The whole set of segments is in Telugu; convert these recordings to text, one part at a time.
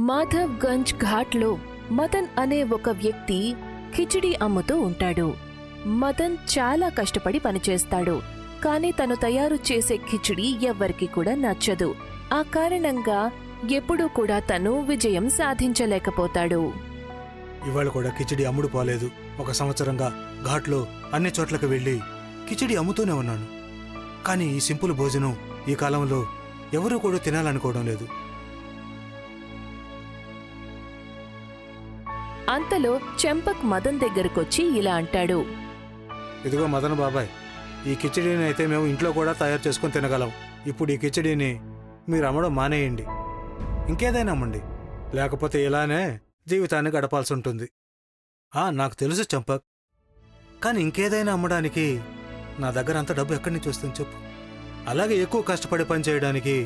మాధవ్ గంజ్ ఘాట్లో మదన్ అనే ఒక వ్యక్తి కిచిడి అమ్ముతూ ఉంటాడు. మదన్ చాలా కష్టపడి పనిచేస్తాడు. కాని తను తయారు చేసే కిచిడి ఎవ్వరికి కూడా నచ్చదు. ఆ కారణంగా ఎప్పుడూ కూడా తను విజయం సాధించలేకపోతాడు. ఇవాళ కూడా కిచిడి అమ్ముడు పోలేదు. 1 సంవత్సరంగా ఘాట్లో అన్ని చోట్లకు వెళ్లి కిచిడి అమ్ముతూనే ఉన్నాను. కానీ ఈ సింపుల్ భోజనం ఈ కాలంలో ఎవరూ కూడా తినాలనుకోవడం లేదు. అంతలో చెంపక్ మదన్ దగ్గరకొచ్చి ఇలా అంటాడు. ఇదిగో మదన్ బాబాయ్, ఈ కిచిడీని అయితే మేము ఇంట్లో కూడా తయారు చేసుకుని తినగలం. ఇప్పుడు ఈ కిచిడీని మీరు అమ్మడం మానేయండి. ఇంకేదైనా అమ్మండి, లేకపోతే ఇలానే జీవితాన్ని గడపాల్సి ఉంటుంది. నాకు తెలుసు చెంపక్, కానీ ఇంకేదైనా అమ్మడానికి నా దగ్గర అంత డబ్బు ఎక్కడి నుంచి వస్తుంది చెప్పు. అలాగే ఎక్కువ కష్టపడి పని చేయడానికి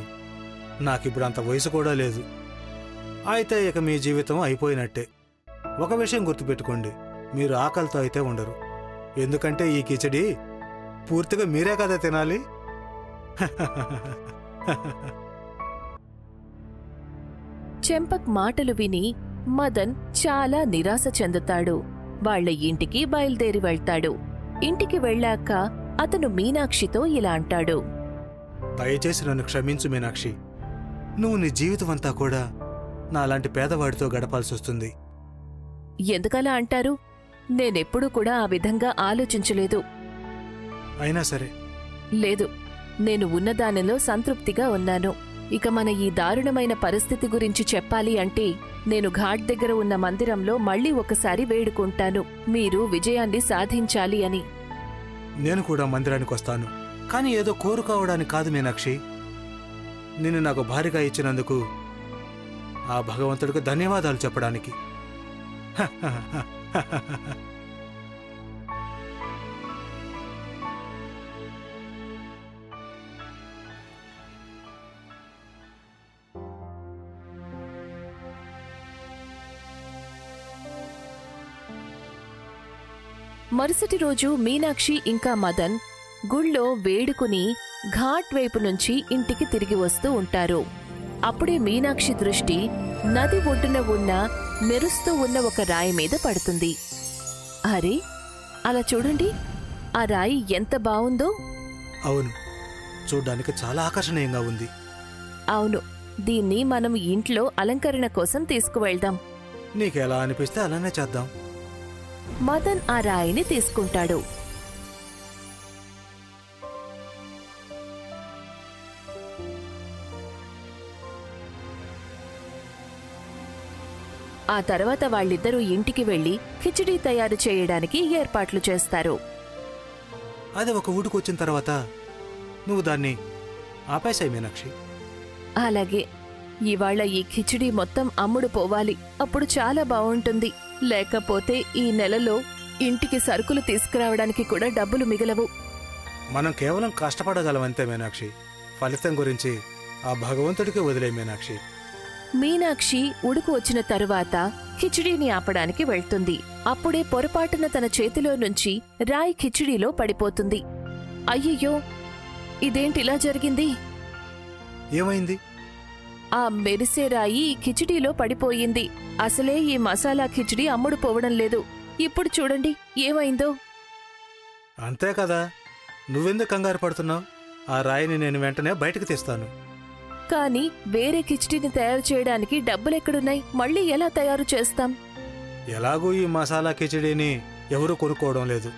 నాకిప్పుడు అంత వయసు కూడా లేదు. అయితే ఇక మీ జీవితం అయిపోయినట్టే. ఒక విషయం గుర్తుపెట్టుకోండి, మీరు ఆకలితో అయితే ఉండరు. ఎందుకంటే ఈ కిచిడి పూర్తిగా మీరే కదా తినాలి. చెంపక్ మాటలు విని మదన్ చాలా నిరాశ చెందుతాడు. వాళ్ల ఇంటికి బయలుదేరి వెళ్తాడు. ఇంటికి వెళ్ళాక అతను మీనాక్షితో ఇలా అంటాడు. దయచేసి నన్ను క్షమించు మీనాక్షి. నువ్వు నీ జీవితమంతా కూడా నాలాంటి పేదవాడితో గడపాల్సి వస్తుంది. ఎందుకలా అంటారు? నేనెప్పుడూ కూడా ఆ విధంగా ఆలోచించలేదు. అయినా సరే. లేదు, నేను ఉన్నదానిలో సంతృప్తిగా ఉన్నాను. ఇక మన ఈ దారుణమైన పరిస్థితి గురించి చెప్పాలి అంటే నేను ఘాట్ దగ్గర ఉన్న మందిరంలో మళ్లీ ఒకసారి వేడుకుంటాను, మీరు విజయాన్ని సాధించాలి అని. నేను కూడా మందిరానికి వస్తాను, కానీ ఏదో కోరుకోవడానికి కాదు మీనాక్షి. నిన్ను నాకు భారీగా ఇచ్చినందుకు ఆ భగవంతుడికి ధన్యవాదాలు చెప్పడానికి. మరుసటి రోజు మీనాక్షి ఇంకా మదన్ గుళ్ళో వేడుకుని ఘాట్ వైపు నుంచి ఇంటికి తిరిగి వస్తూ ఉంటారు. అప్పుడే మీనాక్షి దృష్టి నది ఒడ్డున ఉన్న మెరుస్తూ ఉన్న ఒక రాయి మీద పడుతుంది. అరే, అలా చూడండి, ఆ రాయి ఎంత బావుందో. అవును, చూడ్డానికి చాలా ఆకర్షణీయంగా ఉంది. అవును, దీన్ని మనం ఇంట్లో అలంకరణ కోసం తీసుకువెళ్దాం. నీకెలా అనిపిస్తే అలానే చేద్దాం. మదన్ ఆ రాయిని తీసుకుంటాడు. ఆ తర్వాత వాళ్ళిద్దరూ ఇంటికి వెళ్లి కిచిడీ తయారు చేయడానికి ఏర్పాట్లు చేస్తారు. అది ఒక ఊడికొచ్చిన తర్వాత నువ్వు దాన్ని ఆపేశాయి మీనాక్షి. అలాగే, ఇవాళ ఈ కిచిడీ మొత్తం అమ్ముడు పోవాలి. అప్పుడు చాలా బావుంటుంది. లేకపోతే ఈ నెలలో ఇంటికి సరుకులు తీసుకురావడానికి కూడా డబ్బులు మిగలవు. మనం కేవలం కష్టపడగలమంతే మీనాక్షి. ఫలితం గురించి ఆ భగవంతుడికి వదిలే మీనాక్షి. మీనాక్షి ఉడుకు వచ్చిన తరువాత కిచిడీని ఆపడానికి వెళ్తుంది. అప్పుడే పొరపాటున తన చేతిలో నుంచి రాయి కిచిడీలో పడిపోతుంది. అయ్యయ్యో, ఇదేంటిలా జరిగింది? ఏమైంది? ఆ మెరిసే రాయి కిచిడీలో పడిపోయింది. అసలే ఈ మసాలా కిచిడీ అమ్ముడు పోవడం లేదు. ఇప్పుడు చూడండి ఏమైందో. అంతే కదా, నువ్వెందుకు కంగారు పడుతున్నావు? ఆ రాయిని నేను వెంటనే బయటకు తీస్తాను. కానీ వేరే కిచిడీని తయారు చేయడానికి డబ్బులెక్కడున్నాయి? మళ్ళీ ఎలా తయారు చేస్తాం? ఎలాగూ ఈ మసాలా కిచిడీని ఎవరూ కొనుక్కోవడం లేదు.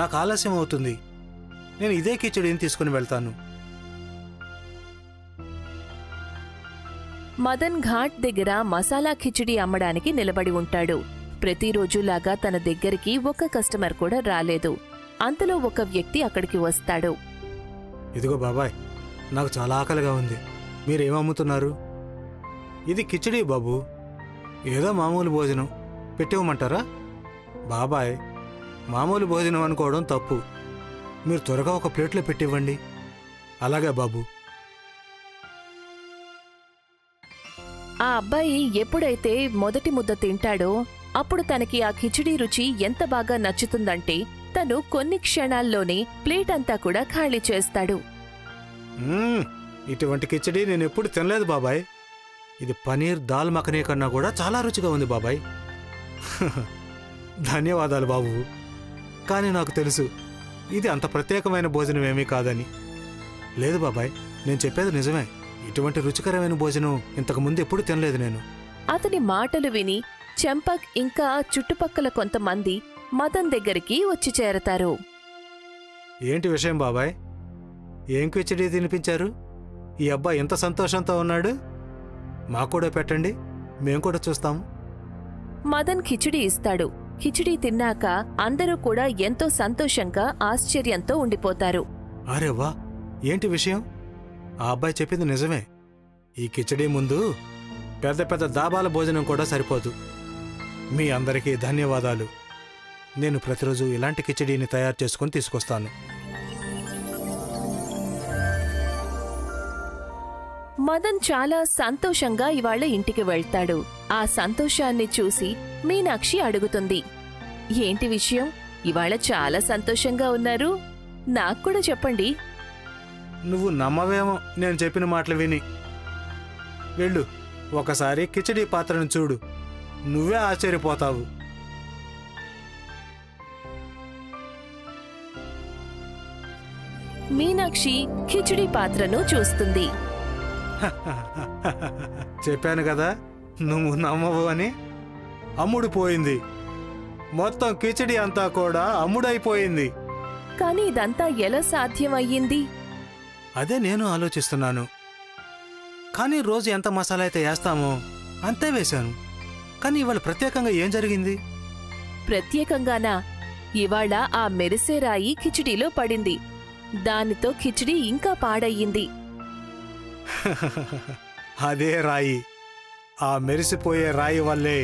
నాకు ఆలస్యం అవుతుంది. నేను ఇదే కిచిడీని తీసుకుని వెళ్తాను. మదన్ ఘాట్ దగ్గర మసాలా కిచిడీ అమ్మడానికి నిలబడి ఉంటాడు. ప్రతిరోజులాగా తన దగ్గరికి ఒక కస్టమర్ కూడా రాలేదు. అంతలో ఒక వ్యక్తి అక్కడికి వస్తాడు. ఇదిగో బాబాయ్, నాకు చాలా ఆకలిగా ఉంది. మీరేమమ్ముతున్నారు? ఇది కిచిడీ బాబు, ఏదో మామూలు భోజనం, పెట్టివ్వమంటారా? బాబాయ్, మామూలు భోజనం అనుకోవడం తప్పు. మీరు త్వరగా ఒక ప్లేట్లో పెట్టివ్వండి. అలాగే బాబు. ఆ అబ్బాయి ఎప్పుడైతే మొదటి ముద్ద తింటాడో అప్పుడు తనకి ఆ కిచిడీ రుచి ఎంత బాగా నచ్చుతుందంటే తను కొన్ని క్షణాల్లోనే ప్లేట్ అంతా కూడా ఖాళీ చేస్తాడు. ఇటువంటి కిచిడీ నేనెప్పుడు తినలేదు బాబాయ్. ఇది పనీర్ దాల్ మఖనీ కన్నా కూడా చాలా రుచిగా ఉంది బాబాయ్. ధన్యవాదాలు బాబు. కానీ నాకు తెలుసు ఇది అంత ప్రత్యేకమైన భోజనం ఏమీ కాదని. లేదు బాబాయ్, నేను చెప్పేది నిజమే. ఇటువంటి రుచికరమైన భోజనం ఇంతకుముందు ఎప్పుడూ తినలేదు నేను. అతని మాటలు విని చంపక్ ఇంకా చుట్టుపక్కల కొంతమంది మదన్ దగ్గరికి వచ్చి చేరతారు. ఏంటి విషయం బాబాయ్? ఏం కిచిడి తినిపించారు? ఈ అబ్బాయి ఎంత సంతోషంతో ఉన్నాడు. మాకు కూడా పెట్టండి, మేం కూడా చూస్తాము. మదన్ కిచిడి ఇస్తాడు. కిచిడి తిన్నాక అందరూ కూడా ఎంతో సంతోషంగా ఆశ్చర్యంతో ఉండిపోతారు. అరే వా, ఏంటి విషయం? ఆ అబ్బాయి చెప్పింది నిజమే. ఈ కిచిడి ముందు పెద్ద పెద్ద దాబాల భోజనం కూడా సరిపోదు. మీ అందరికీ ధన్యవాదాలు. నేను ప్రతిరోజు ఇలాంటి కిచిడీని తయారు చేసుకుని తీసుకొస్తాను. మదన్ చాలా సంతోషంగా ఇవాళ ఇంటికి వెళ్తాడు. ఆ సంతోషాన్ని చూసి మీనాక్షి అడుగుతుంది, ఏంటి విషయం? ఇవాళ చాలా సంతోషంగా ఉన్నారు, నాక్కూడా చెప్పండి. నువ్వు నమ్మవేమో నేను చెప్పిన మాటలు విని. వెళ్ళు, ఒకసారి కిచిడీ పాత్రను చూడు, నువ్వే ఆశ్చర్యపోతావు. మీనాక్షి కిచిడి పాత్రను చూస్తుంది. చెప్పాను కదా నువ్వు నమ్మవు అని. అమ్ముడుపోయింది. మొత్తం కిచిడి అంతా కూడా అమ్ముడైపోయింది. కాని ఇదంతా ఎలా సాధ్యమయ్యింది? అదే నేను ఆలోచిస్తున్నాను. కానీ రోజు ఎంత మసాలా అయితే వేస్తామో అంతే వేశాను. కానీ ఇవాళ ప్రత్యేకంగా ఏం జరిగింది? ప్రత్యేకంగానా? ఇవాళ ఆ మెరిసే రాయి కిచిడీలో పడింది. దానితో కిచిడి ఇంకా పాడయ్యింది. అదే రాయి. ఆ మెరిసిపోయే రాయి వల్లే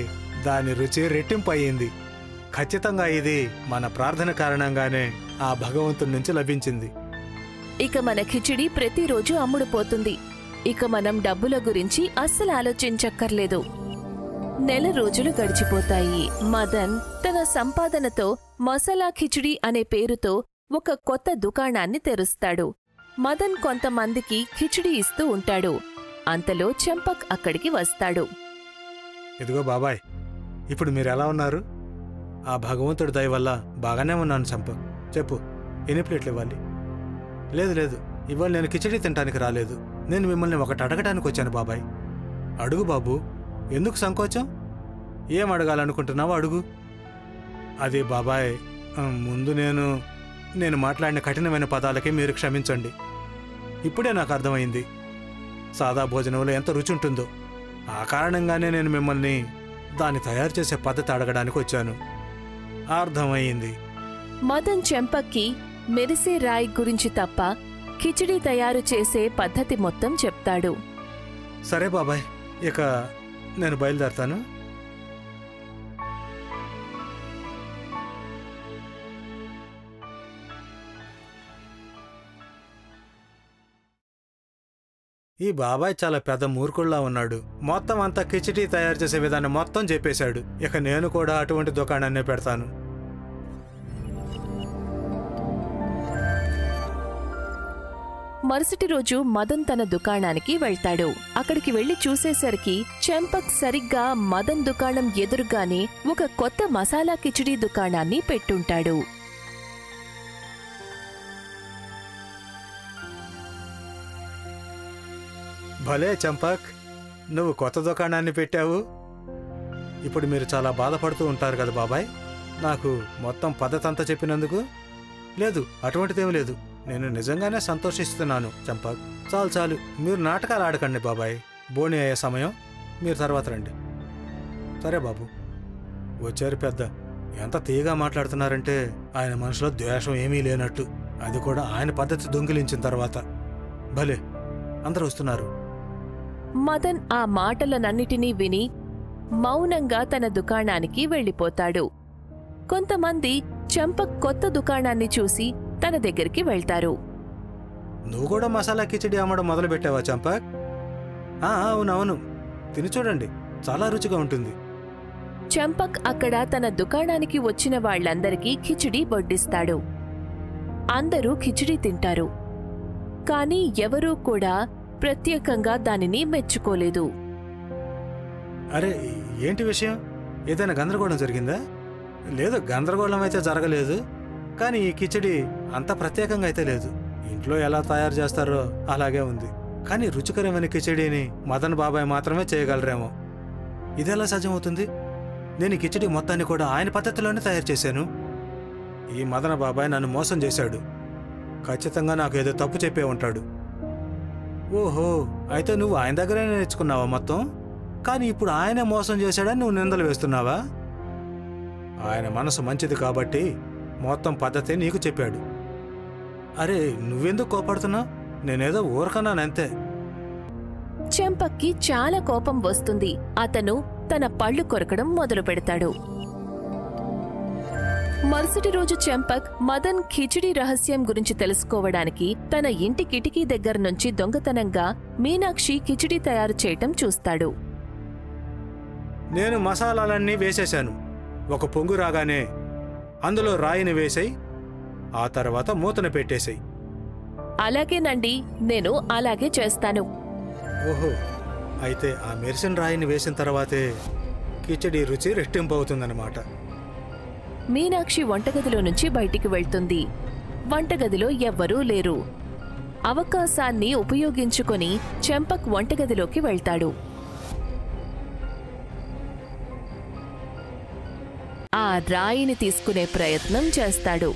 దాని రుచి రెట్టింపు అయ్యింది. ఖచ్చితంగా ఇది మన ప్రార్థన కారణంగానే ఆ భగవంతుడి నుంచి లభించింది. ఇక మన కిచిడి ప్రతిరోజు అమ్ముడుపోతుంది. ఇక మనం డబ్బుల గురించి అస్సలు ఆలోచించక్కర్లేదు. నెల రోజులు గడిచిపోతాయి. మదన్ తన సంపాదనతో మసాలా కిచిడి అనే పేరుతో ఒక కొత్త దుకాణాన్ని తెరుస్తాడు. మదన్ కొంతమందికి కిచిడి ఇస్తూ ఉంటాడు. అంతలో చంపక్ అక్కడికి వస్తాడు. ఇదిగో బాబాయ్, ఇప్పుడు మీరెలా ఉన్నారు? ఆ భగవంతుడి దయ వల్ల బాగానే ఉన్నాను చంపక్. చెప్పు, ఎన్ని ప్లేట్లు ఇవ్వాలి? లేదు లేదు, ఇవాళ నేను కిచిడి తినడానికి రాలేదు. నేను మిమ్మల్ని ఒకటి అడగటానికి వచ్చాను బాబాయ్. అడుగు బాబు, ఎందుకు సంకోచం? ఏం అడగాలనుకుంటున్నావో అడుగు. అదే బాబాయ్, ముందు నేను మాట్లాడిన కఠినమైన పదాలకి మీరు క్షమించండి. ఇప్పుడే నాకు అర్థమైంది సాదా భోజనంలో ఎంత రుచి ఉంటుందో. ఆ కారణంగానే నేను మిమ్మల్ని దాన్ని తయారు చేసే పద్ధతి అడగడానికి వచ్చాను. అర్థమయ్యింది. మదన్ చంపక్కి మెరిసే రాయి గురించి తప్ప కిచిడి తయారు చేసే పద్ధతి మొత్తం చెప్తాడు. సరే బాబాయ్, ఇక నేను బయలుదేరతాను. ఈ బాబాయ్ చాలా పెద్ద మూర్ఖుల్లా ఉన్నాడు. మొత్తం అంతా కిచిడి తయారు చేసే విధానం మొత్తం చెప్పేశాడు. ఇక నేను కూడా అటువంటి దుకాణాన్నే పెడతాను. మరుసటి రోజు మదన్ తన దుకాణానికి వెళ్తాడు. అక్కడికి వెళ్లి చూసేసరికి చంపక్ సరిగ్గా మదన్ దుకాణం ఎదురుగానే ఒక కొత్త మసాలా కిచిడి దుకాణాన్ని పెట్టుంటాడు. భలే చంపక్, నువ్వు కొత్త దుకాణాన్ని పెట్టావు. ఇప్పుడు మీరు చాలా బాధపడుతూ ఉంటారు కదా బాబాయ్, నాకు మొత్తం పద్ధతి అంతా చెప్పినందుకు. లేదు, అటువంటిదేమీ లేదు. నేను నిజంగానే సంతోషిస్తున్నాను చంపక్. చాలు చాలు, మీరు నాటకాలు ఆడకండి బాబాయ్. బోని అయ్యే సమయం, మీరు తర్వాత రండి. సరే బాబు. వచ్చారు పెద్ద. ఎంత తీయగా మాట్లాడుతున్నారంటే ఆయన మనసులో ద్వేషం ఏమీ లేనట్టు. అది కూడా ఆయన పద్ధతి దొంగిలించిన తర్వాత. భలే, అందరూ వస్తున్నారు. మదన్ ఆ మాటలనన్నిటినీ విని మౌనంగా తన దుకాణానికి వెళ్ళిపోతాడు. కొంతమంది చంపక్ కొత్త దుకాణాన్ని చూసి తన దగ్గరికి వెళ్తారు. నువ్వు కూడా మసాలా కిచిడి అమ్మడం మొదలుపెట్టావా చంపక్? అవునవును, తిని చూడండి, చాలా రుచిగా ఉంటుంది. చంపక్ అక్కడ తన దుకాణానికి వచ్చిన వాళ్లందరికీ కిచిడి వడ్డిస్తాడు. అందరూ కిచిడి తింటారు. కాని ఎవరూ కూడా ప్రత్యేకంగా దానిని మెచ్చుకోలేదు. అరే, ఏంటి విషయం? ఏదైనా గందరగోళం జరిగిందా? లేదు, గందరగోళం అయితే జరగలేదు. కానీ ఈ కిచడి అంత ప్రత్యేకంగా అయితే లేదు. ఇంట్లో ఎలా తయారు చేస్తారో అలాగే ఉంది. కానీ రుచికరమైన కిచడీని మదన్ బాబాయ్ మాత్రమే చేయగలరేమో. ఇదెలా సాధ్యమవుతుంది? నేను ఈ కిచడి మొత్తాన్ని కూడా ఆయన పద్ధతిలోనే తయారు చేశాను. ఈ మదన బాబాయ్ నన్ను మోసం చేశాడు. ఖచ్చితంగా నాకు ఏదో తప్పు చెప్పే ఉంటాడు. ఓహో, అయితే నువ్వు ఆయన దగ్గరే నేర్చుకున్నావా మొత్తం? కానీ ఇప్పుడు ఆయనే మోసం చేశాడని నువ్వు నిందలు వేస్తున్నావా? ఆయన మనసు మంచిది కాబట్టి మొత్తం పద్ధతి నీకు చెప్పాడు. అరే, నువ్వెందుకు కోపడుతున్నావు? నేనేదో ఊరకన్నానంతే. చెంపక్కి చాలా కోపం వస్తుంది. అతను తన పళ్ళు కొరకడం మొదలు పెడతాడు. మరుసటి రోజు చెంపక్ మదన్ కిచిడి రహస్యం గురించి తెలుసుకోవడానికి తన ఇంటి కిటికీ దగ్గర నుంచి దొంగతనంగా మీనాక్షి కిచిడి తయారు చేయటం చూస్తాడు. నేను మసాలాలన్నీ వేసేశాను. ఒక పొంగు రాగానే అందులో రాయిని వేసేయి, ఆ తర్వాత మూతను పెట్టేశాయి. అలాగేనండి, నేను అలాగే చేస్తాను. ఓహో, అయితే ఆ మెరిసిన రాయిని వేసిన తర్వాతే కిచడి రుచి రెట్టింపు అవుతుందన్నమాట. మీనాక్షి వంటగదిలో నుంచి బయటికి వెళ్తుంది. వంటగదిలో ఎవ్వరూ లేరు. అవకాశాన్ని ఉపయోగించుకొని చెంపక్ వంటగదిలోకి వెళ్తాడు. ఆ రాయిని తీసుకునే ప్రయత్నం చేస్తాడు.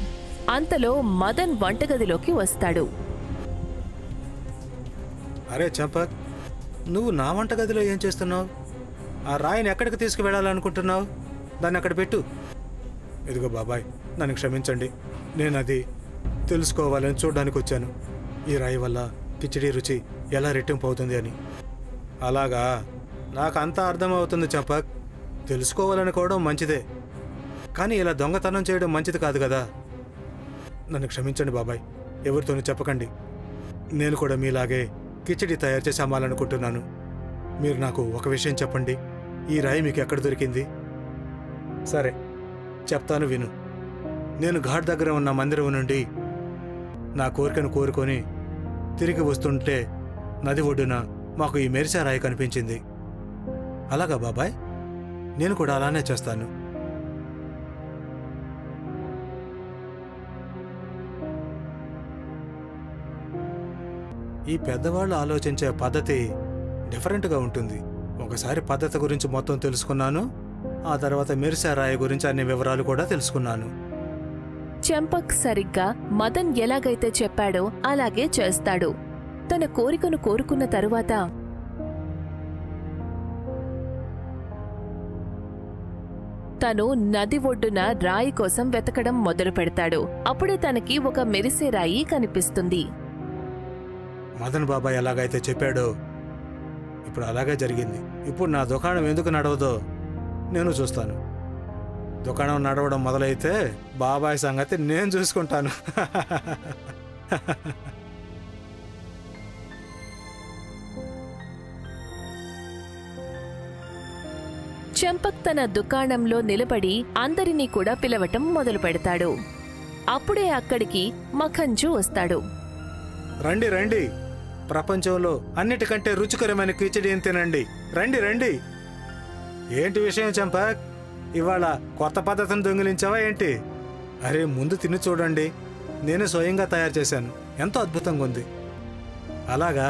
అంతలో మదన్ వంటగదిలోకి వస్తాడు. అరే చంపక్, నువ్వు నా వంటగదిలో ఏం చేస్తున్నావు? ఆ రాయిని ఎక్కడికి తీసుకువెళ్ళాలనుకుంటున్నావు? దాన్ని అక్కడ పెట్టు. ఇదిగో బాబాయ్, నన్ను క్షమించండి. నేను అది తెలుసుకోవాలని చూడడానికి వచ్చాను. ఈ రాయి వల్ల కిచడి రుచి ఎలా రెట్టింపు అవుతుంది అని. అలాగా, నాకు అంతా అర్థమవుతుంది చంపక్. తెలుసుకోవాలనుకోవడం మంచిదే, కానీ ఇలా దొంగతనం చేయడం మంచిది కాదు కదా. నన్ను క్షమించండి బాబాయ్, ఎవరితోనూ చెప్పకండి. నేను కూడా మీలాగే కిచడి తయారు చేసి అమ్మాలనుకుంటున్నాను. మీరు నాకు ఒక విషయం చెప్పండి, ఈ రాయి మీకు ఎక్కడ దొరికింది? సరే, చెప్తాను విను. నేను ఘాట్ దగ్గర ఉన్న మందిరం నుండి నా కోరికను కోరుకొని తిరిగి వస్తుంటే నది ఒడ్డున మాకు ఈ మెరిసే రాయి కనిపించింది. అలాగా బాబాయ్, నేను కూడా అలానే చేస్తాను. ఈ పెద్దవాళ్ళు ఆలోచించే పద్ధతి డిఫరెంట్గా ఉంటుంది. ఒకసారి పద్ధతి గురించి మొత్తం తెలుసుకున్నాను, ఆ తర్వాత మెరిసే రాయి గురించి అన్ని వివరాలు కూడా తెలుసుకున్నాను. చెంపక్ సరిగ్గా మదన్ ఎలాగైతే చెప్పాడో అలాగే చేస్తాడు. తన కోరికను కోరుకున్న తరువాత తను నది ఒడ్డున రాయి కోసం వెతకడం మొదలు పెడతాడు. అప్పుడే తనకి ఒక మెరిసే రాయి కనిపిస్తుంది. మదన్ బాబాయ్ ఎలాగైతే చెప్పాడో ఇప్పుడు అలాగే జరిగింది. ఇప్పుడు నా దుకాణం ఎందుకు నడవదో నేను చూస్తాను. దుకాణం నడవడం మొదలైతే బాబాయ్ సంగతి నేను చూసుకుంటాను. చెంపక్ తన దుకాణంలో నిలబడి అందరినీ కూడా పిలవటం మొదలు పెడతాడు. అప్పుడే అక్కడికి మఖంజు వస్తాడు. రండి రండి, ప్రపంచంలో అన్నిటికంటే రుచికరమైన కిచడీని తినండి. రండి రండి. ఏంటి విషయం చంపక్, ఇవాళ కొత్త పద్ధతిని దొంగిలించావా ఏంటి? అరే, ముందు తిని చూడండి. నేను స్వయంగా తయారు చేశాను, ఎంతో అద్భుతంగా ఉంది. అలాగా,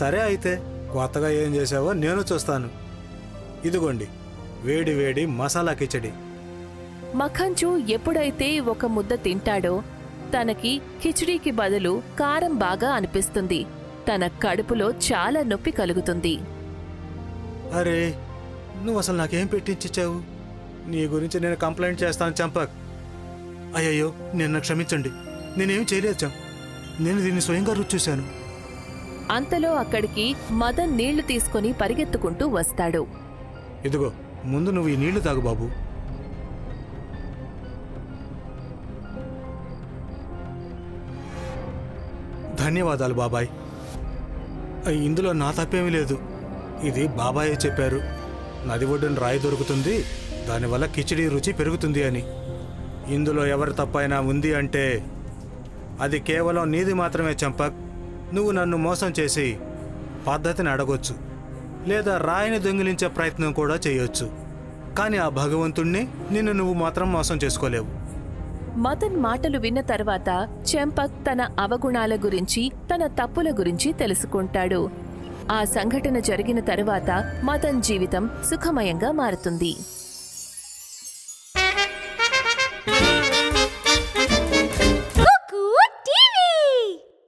సరే అయితే కొత్తగా ఏం చేసావో నేను చూస్తాను. ఇదిగోండి, వేడి వేడి మసాలా కిచడి. మఖంజు ఎప్పుడైతే ఒక ముద్ద తింటాడో తనకి కిచడీకి బదులు కారం బాగా అనిపిస్తుంది. తన కడుపులో చాలా నొప్పి కలుగుతుంది. అరే, నువ్వు అసలు నాకేం పెట్టించావు? నీ గురించి నేను కంప్లైంట్ చేస్తాను చంపక్. అయ్యయ్యో, నిన్న క్షమించండి, నేనేం చేయలేదు చంప్. నేను దీన్ని స్వయంగా రుచి చూశాను. అంతలో అక్కడికి మదన్ నీళ్లు తీసుకుని పరిగెత్తుకుంటూ వస్తాడు. ఇదిగో, ముందు నువ్వు ఈ నీళ్లు తాగు బాబు. ధన్యవాదాలు బాబాయ్. ఇందులో నా తప్పేమీ లేదు. ఇది బాబాయే చెప్పారు, నది ఒడ్డున రాయి దొరుకుతుంది, దానివల్ల కిచడీ రుచి పెరుగుతుంది అని. ఇందులో ఎవరి తప్పైనా ఉంది అంటే అది కేవలం నీది మాత్రమే చంపక్. నువ్వు నన్ను మోసం చేసి పద్ధతిని అడగొచ్చు, లేదా రాయిని దొంగిలించే ప్రయత్నం కూడా చేయొచ్చు. కానీ ఆ భగవంతుణ్ణి నిన్ను నువ్వు మాత్రం మోసం చేసుకోలేవు. మదన్ మాటలు విన్న తర్వాత చెంపక్ తన అవగుణాల గురించి, తన తప్పుల గురించి తెలుసుకుంటాడు. ఆ సంఘటన జరిగిన తరువాత మదన్ జీవితం సుఖమయంగా మారుతుంది.